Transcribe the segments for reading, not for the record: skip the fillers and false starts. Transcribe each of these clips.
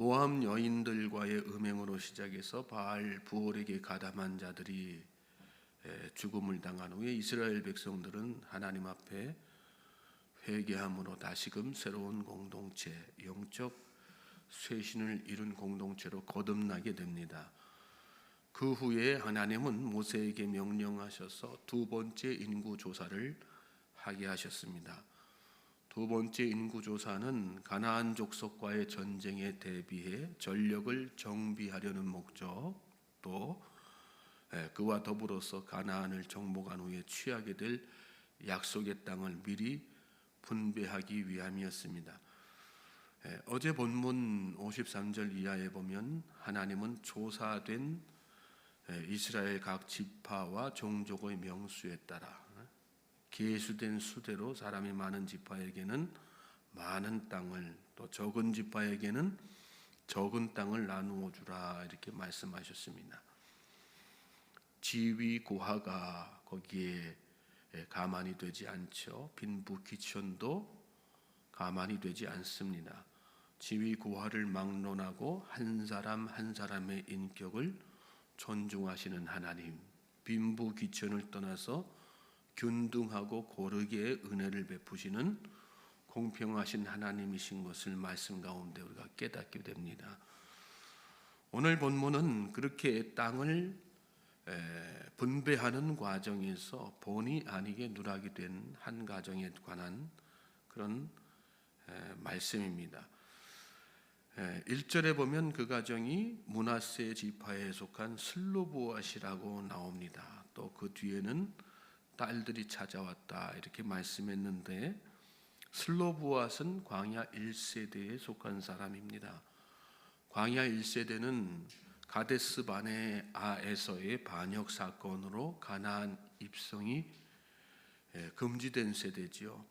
모함 여인들과의 음행으로 시작해서 바알 부올에게 가담한 자들이 죽음을 당한 후에 이스라엘 백성들은 하나님 앞에 회개함으로 다시금 새로운 공동체, 영적 쇄신을 이룬 공동체로 거듭나게 됩니다. 그 후에 하나님은 모세에게 명령하셔서 두 번째 인구 조사를 하게 하셨습니다. 두 번째 인구 조사는 가나안 족속과의 전쟁에 대비해 전력을 정비하려는 목적, 또 그와 더불어서 가나안을 정복한 후에 취하게 될 약속의 땅을 미리 분배하기 위함이었습니다. 어제 본문 53절 이하에 보면 하나님은 조사된 이스라엘 각 지파와 종족의 명수에 따라 계수된 수대로 사람이 많은 지파에게는 많은 땅을, 또 적은 지파에게는 적은 땅을 나누어 주라, 이렇게 말씀하셨습니다. 지위 고하가 거기에 가만히 되지 않죠. 빈부 귀천도 가만히 되지 않습니다. 지위 고하를 막론하고 한 사람 한 사람의 인격을 존중하시는 하나님, 빈부 귀천을 떠나서 균등하고 고르게 은혜를 베푸시는 공평하신 하나님이신 것을 말씀 가운데 우리가 깨닫게 됩니다. 오늘 본문은 그렇게 땅을 분배하는 과정에서 본의 아니게 누락이 된 한 가정에 관한 그런 말씀입니다. 1절에 보면 그 가정이 므낫세 지파에 속한 슬로보앗이라고 나옵니다. 또 그 뒤에는 딸들이 찾아왔다, 이렇게 말씀했는데, 슬로보앗은 광야 1세대에 속한 사람입니다. 광야 1세대는 가데스 바네아에서의 반역 사건으로 가나안 입성이 금지된 세대지요.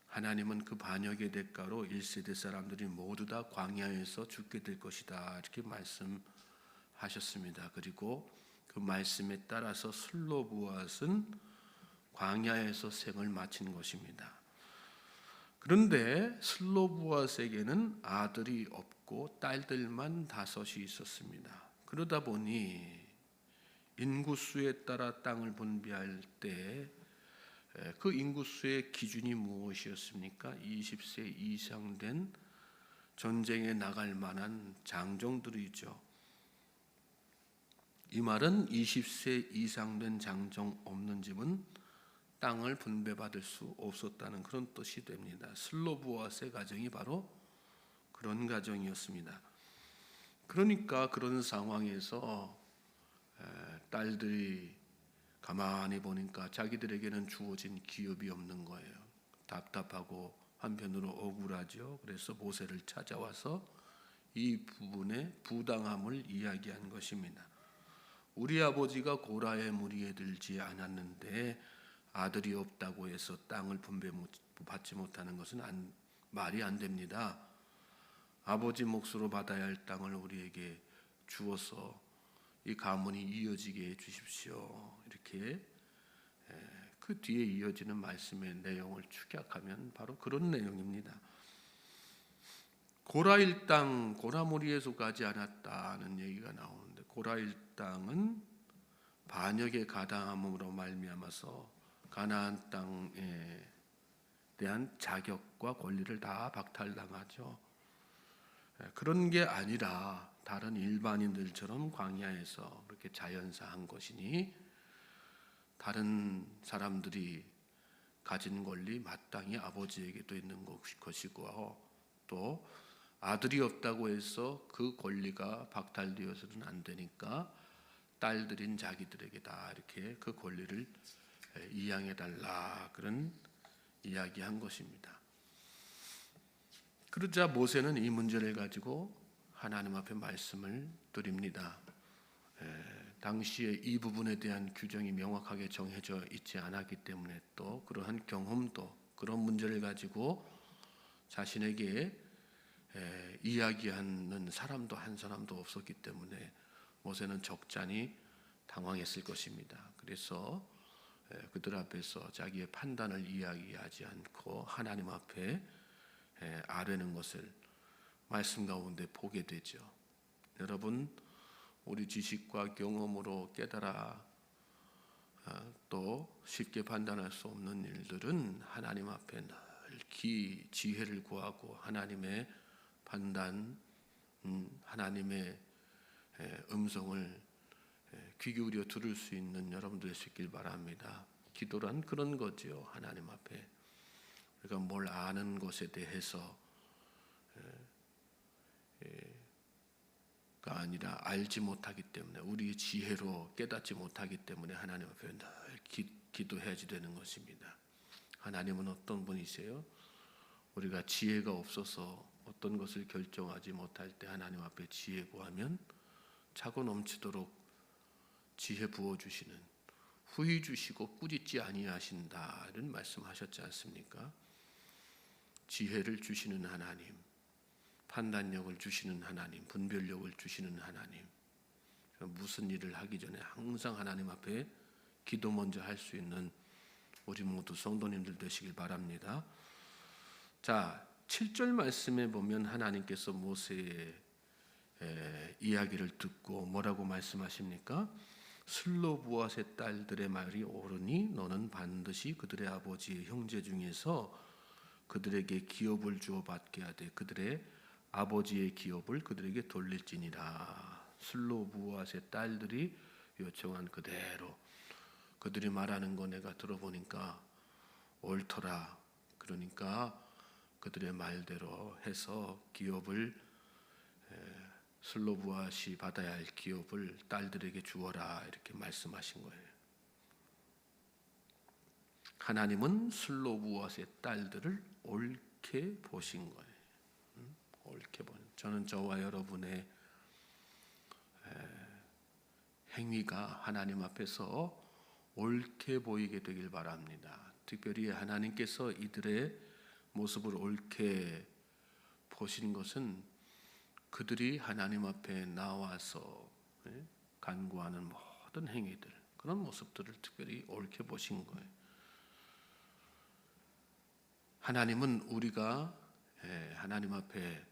하나님은 그 반역의 대가로 1세대 사람들이 모두 다 광야에서 죽게 될 것이다, 이렇게 말씀하셨습니다. 그리고 그 말씀에 따라서 슬로보앗은 광야에서 생을 마친 것입니다. 그런데 슬로보앗에게는 아들이 없고 딸들만 5이 있었습니다. 그러다 보니 인구수에 따라 땅을 분배할 때 그 인구수의 기준이 무엇이었습니까? 20세 이상 된 전쟁에 나갈 만한 장정들이죠. 이 말은 20세 이상 된 장정 없는 집은 땅을 분배받을 수 없었다는 그런 뜻이 됩니다. 슬로보앗의 가정이 바로 그런 가정이었습니다. 그러니까 그런 상황에서 딸들이 가만히 보니까 자기들에게는 주어진 기업이 없는 거예요. 답답하고 한편으로 억울하죠. 그래서 모세를 찾아와서 이 부분의 부당함을 이야기한 것입니다. 우리 아버지가 고라의 무리에 들지 않았는데 아들이 없다고 해서 땅을 분배받지 못하는 것은 말이 안 됩니다. 아버지 몫으로 받아야 할 땅을 우리에게 주어서 이 가문이 이어지게 해 주십시오. 이렇게 그 뒤에 이어지는 말씀의 내용을 축약하면 바로 그런 내용입니다. 고라 일당, 고라 무리에 속하지 않았다는 얘기가 나오는데, 고라 일당은 반역에 가담함으로 말미암아서 가나안 땅에 대한 자격과 권리를 다 박탈당하죠. 그런 게 아니라 다른 일반인들처럼 광야에서 그렇게 자연사한 것이니 다른 사람들이 가진 권리 마땅히 아버지에게도 있는 것이고, 또 아들이 없다고 해서 그 권리가 박탈되어서는 안 되니까 딸들인 자기들에게 다 이렇게 그 권리를 이양해달라, 그런 이야기한 것입니다. 그러자 모세는 이 문제를 가지고 하나님 앞에 말씀을 드립니다. 당시에 이 부분에 대한 규정이 명확하게 정해져 있지 않았기 때문에, 또 그러한 경험도, 그런 문제를 가지고 자신에게 이야기하는 사람도 한 사람도 없었기 때문에 모세는 적잖이 당황했을 것입니다. 그래서 그들 앞에서 자기의 판단을 이야기하지 않고 하나님 앞에 아뢰는 것을 말씀 가운데 보게 되죠. 여러분, 우리 지식과 경험으로 깨달아 또 쉽게 판단할 수 없는 일들은 하나님 앞에 늘 지혜를 구하고 하나님의 판단, 하나님의 음성을 귀 기울여 들을 수 있는 여러분들 되시길 바랍니다. 기도란 그런 거지요. 하나님 앞에 우리가 뭘 아는 것에 대해서 가 아니라 알지 못하기 때문에, 우리 지혜로 깨닫지 못하기 때문에 하나님 앞에 늘 기도해야지 되는 것입니다. 하나님은 어떤 분이세요? 우리가 지혜가 없어서 어떤 것을 결정하지 못할 때 하나님 앞에 지혜 구하면 차고 넘치도록 지혜 부어주시는, 후히 주시고 꾸짖지 아니하신다 이런 말씀하셨지 않습니까? 지혜를 주시는 하나님, 판단력을 주시는 하나님, 분별력을 주시는 하나님, 무슨 일을 하기 전에 항상 하나님 앞에 기도 먼저 할 수 있는 우리 모두 성도님들 되시길 바랍니다. 자, 7절 말씀에 보면 하나님께서 모세의 이야기를 듣고 뭐라고 말씀하십니까? 슬로부앗의 딸들의 말이 옳으니 너는 반드시 그들의 아버지의 형제 중에서 그들에게 기업을 주어 받게 하되 그들의 아버지의 기업을 그들에게 돌릴지니라. 슬로부앗의 딸들이 요청한 그대로 그들이 말하는 거 내가 들어보니까 옳더라. 그러니까 그들의 말대로 해서 기업을, 슬로부앗이 받아야 할 기업을 딸들에게 주어라 이렇게 말씀하신 거예요. 하나님은 슬로부앗의 딸들을 옳게 보신 거예요. 옳게 보는. 저는 저와 여러분의 행위가 하나님 앞에서 옳게 보이게 되길 바랍니다. 특별히 하나님께서 이들의 모습을 옳게 보신 것은 그들이 하나님 앞에 나와서 간구하는 모든 행위들, 그런 모습들을 특별히 옳게 보신 거예요. 하나님은 우리가 하나님 앞에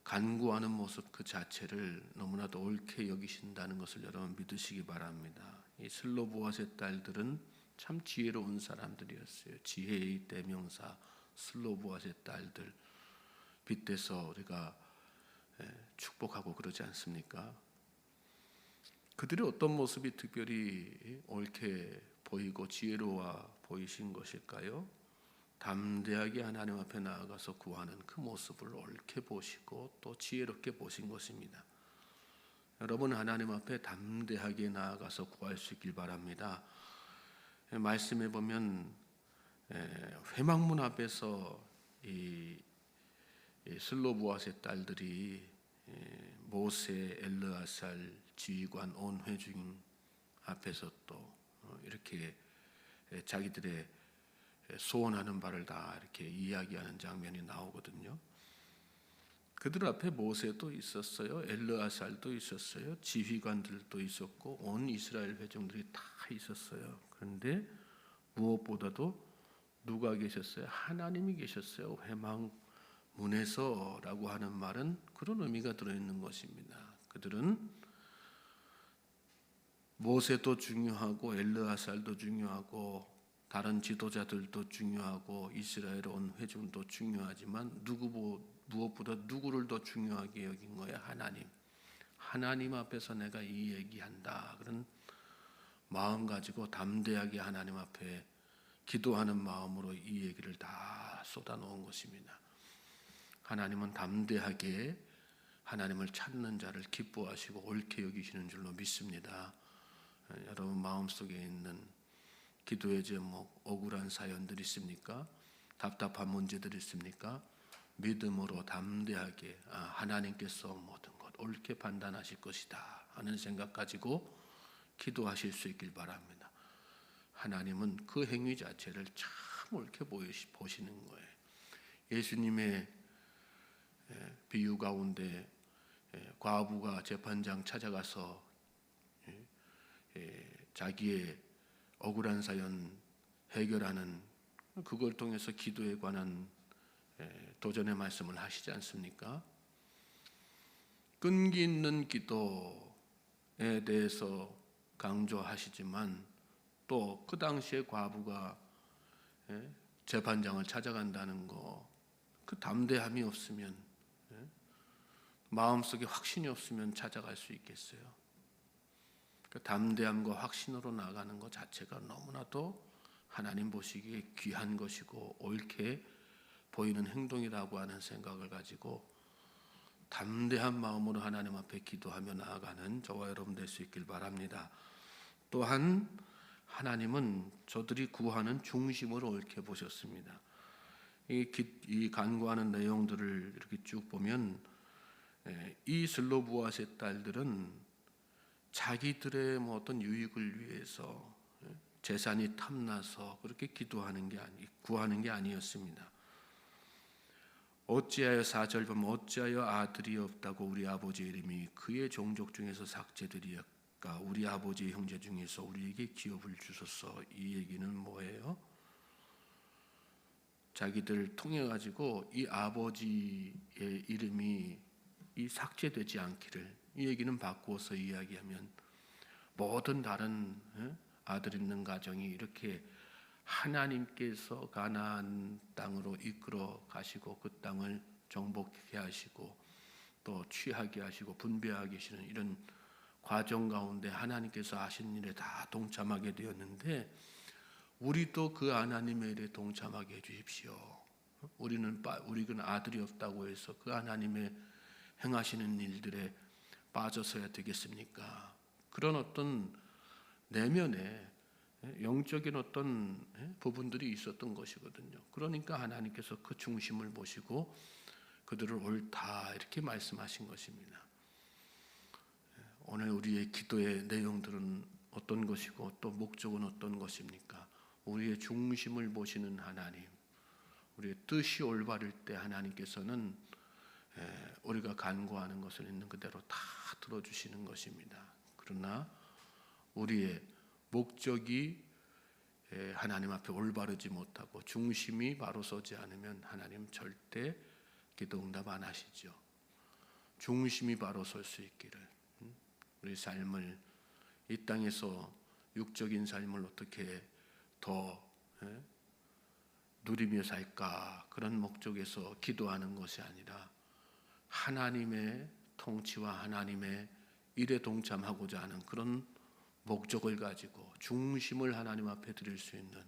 간구하는 모습 그 자체를 너무나도 옳게 여기신다는 것을 여러분 믿으시기 바랍니다. 이 슬로부앗의 딸들은 참 지혜로운 사람들이었어요. 지혜의 대명사 슬로부앗의 딸들, 빗대서 우리가 축복하고 그러지 않습니까? 그들이 어떤 모습이 특별히 옳게 보이고 지혜로워 보이신 것일까요? 담대하게 하나님 앞에 나아가서 구하는 그 모습을 옳게 보시고 또 지혜롭게 보신 것입니다. 여러분, 하나님 앞에 담대하게 나아가서 구할 수 있길 바랍니다. 말씀해 보면 회막문 앞에서 이 슬로부앗의 딸들이 모세, 엘르아살, 지휘관, 온 회중 앞에서 또 이렇게 자기들의 소원하는 바를 다 이렇게 이야기하는 장면이 나오거든요. 그들 앞에 모세도 있었어요. 엘르아살도 있었어요. 지휘관들도 있었고 온 이스라엘 회중들이 다 있었어요. 그런데 무엇보다도 누가 계셨어요? 하나님이 계셨어요. 회막문에서라고 하는 말은 그런 의미가 들어있는 것입니다. 그들은 모세도 중요하고 엘르아살도 중요하고 다른 지도자들도 중요하고 이스라엘 온 회중도 중요하지만 무엇보다 누구를 더 중요하게 여긴 거예요? 하나님. 하나님 앞에서 내가 이 얘기한다. 그런 마음 가지고 담대하게 하나님 앞에 기도하는 마음으로 이 얘기를 다 쏟아놓은 것입니다. 하나님은 담대하게 하나님을 찾는 자를 기뻐하시고 옳게 여기시는 줄로 믿습니다. 여러분 마음속에 있는 기도의 제목, 억울한 사연들 있습니까? 답답한 문제들 있습니까? 믿음으로 담대하게 하나님께서 모든 것 옳게 판단하실 것이다 하는 생각 가지고 기도하실 수 있길 바랍니다. 하나님은 그 행위 자체를 참 옳게 보시는 거예요. 예수님의 비유 가운데 과부가 재판장 찾아가서 자기의 억울한 사연 해결하는, 그걸 통해서 기도에 관한 도전의 말씀을 하시지 않습니까? 끈기 있는 기도에 대해서 강조하시지만 또 그 당시에 과부가 재판장을 찾아간다는 거, 그 담대함이 없으면, 마음속에 확신이 없으면 찾아갈 수 있겠어요? 그 담대함과 확신으로 나가는 것 자체가 너무나도 하나님 보시기에 귀한 것이고 옳게 보이는 행동이라고 하는 생각을 가지고 담대한 마음으로 하나님 앞에 기도하며 나아가는 저와 여러분 될 수 있길 바랍니다. 또한 하나님은 저들이 구하는 중심을 옳게 보셨습니다. 이 간구하는 내용들을 이렇게 쭉 보면 이 슬로보아스의 딸들은 자기들의 어떤 유익을 위해서 재산이 탐나서 그렇게 구하는 게 아니었습니다. 어찌하여 4절 보면 어찌하여 아들이 없다고 우리 아버지 이름이 그의 종족 중에서 삭제되리까 우리 아버지의 형제 중에서 우리에게 기업을 주소서. 이 얘기는 뭐예요? 자기들 통해 가지고 이 아버지의 이름이 이 삭제되지 않기를, 이 얘기는 바꾸어서 이야기하면 모든 다른 아들 있는 가정이 이렇게 하나님께서 가나안 땅으로 이끌어 가시고 그 땅을 정복케 하시고 또 취하게 하시고 분배하게 하시는 이런 과정 가운데 하나님께서 하신 일에 다 동참하게 되었는데, 우리도 그 하나님의 일에 동참하게 해주십시오. 우리는 아들이 없다고 해서 그 하나님의 행하시는 일들에 빠져서야 되겠습니까? 그런 어떤 내면에 영적인 어떤 부분들이 있었던 것이거든요. 그러니까 하나님께서 그 중심을 보시고 그들을 옳다 이렇게 말씀하신 것입니다. 오늘 우리의 기도의 내용들은 어떤 것이고 또 목적은 어떤 것입니까? 우리의 중심을 보시는 하나님, 우리의 뜻이 올바를 때 하나님께서는 우리가 간구하는 것을 있는 그대로 다 들어주시는 것입니다. 그러나 우리의 목적이 하나님 앞에 올바르지 못하고 중심이 바로 서지 않으면 하나님 절대 기도 응답 안 하시죠. 중심이 바로 설 수 있기를, 우리 삶을 이 땅에서 육적인 삶을 어떻게 더 누리며 살까, 그런 목적에서 기도하는 것이 아니라 하나님의 통치와 하나님의 일에 동참하고자 하는 그런 목적을 가지고 중심을 하나님 앞에 드릴 수 있는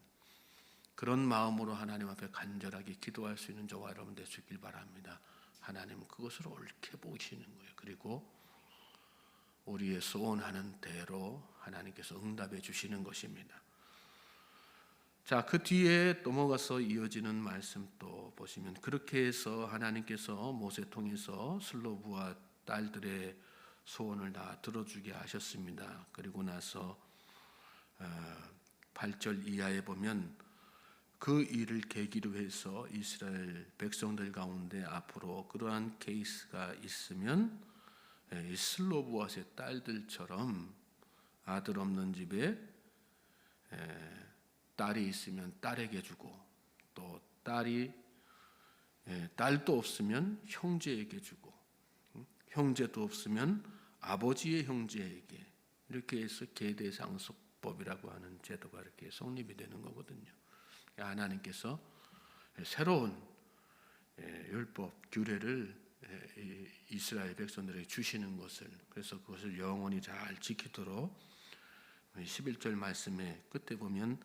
그런 마음으로 하나님 앞에 간절하게 기도할 수 있는 저와 여러분 될 수 있길 바랍니다. 하나님은 그것을 옳게 보시는 거예요. 그리고 우리의 소원하는 대로 하나님께서 응답해 주시는 것입니다. 자, 그 뒤에 넘어가서 이어지는 말씀 또 보시면, 그렇게 해서 하나님께서 모세 통해서 슬로브와 딸들의 소원을 다 들어주게 하셨습니다. 그리고 나서 8절 이하에 보면 그 일을 계기로 해서 이스라엘 백성들 가운데 앞으로 그러한 케이스가 있으면 이 슬로보아스의 딸들처럼 아들 없는 집에 딸이 있으면 딸에게 주고, 또 딸도 없으면 형제에게 주고, 형제도 없으면 아버지의 형제에게, 이렇게 해서 계대상속법이라고 하는 제도가 이렇게 성립이 되는 거거든요. 하나님께서 새로운 율법 규례를 이스라엘 백성들에게 주시는 것을, 그래서 그것을 영원히 잘 지키도록 11절 말씀의 끝에 보면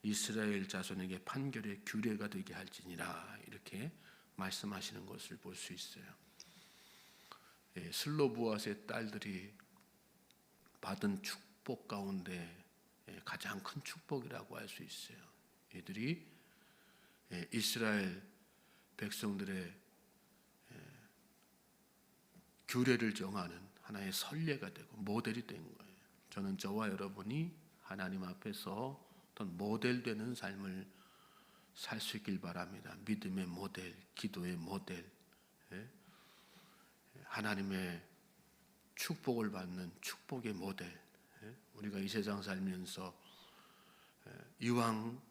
이스라엘 자손에게 판결의 규례가 되게 할지니라 이렇게 말씀하시는 것을 볼 수 있어요. 슬로보아스의 딸들이 받은 축복 가운데 가장 큰 축복이라고 할 수 있어요. 이들이 이스라엘 백성들의 규례를 정하는 하나의 선례가 되고 모델이 된 거예요. 저는 저와 여러분이 하나님 앞에서 어떤 모델되는 삶을 살 수 있길 바랍니다. 믿음의 모델, 기도의 모델, 하나님의 축복을 받는 축복의 모델. 우리가 이 세상 살면서 이왕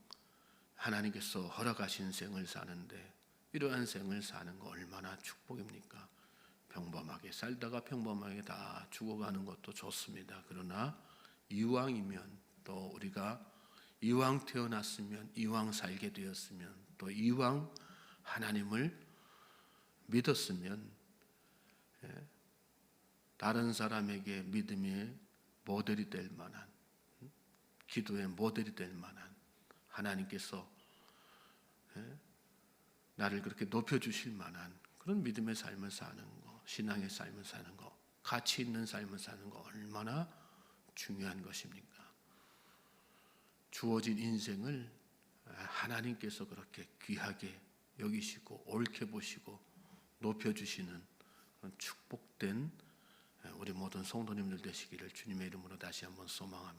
하나님께서 허락하신 생을 사는데 이러한 생을 사는 거 얼마나 축복입니까? 평범하게 살다가 평범하게 다 죽어가는 것도 좋습니다. 그러나 이왕이면 또 우리가 이왕 태어났으면 이왕 살게 되었으면 또 이왕 하나님을 믿었으면 다른 사람에게 믿음의 모델이 될 만한, 기도의 모델이 될 만한, 하나님께서 나를 그렇게 높여주실 만한 그런 믿음의 삶을 사는 거, 신앙의 삶을 사는 거, 가치 있는 삶을 사는 거 얼마나 중요한 것입니까? 주어진 인생을 하나님께서 그렇게 귀하게 여기시고 옳게 보시고 높여주시는 그런 축복된 우리 모든 성도님들 되시기를 주님의 이름으로 다시 한번 소망합니다.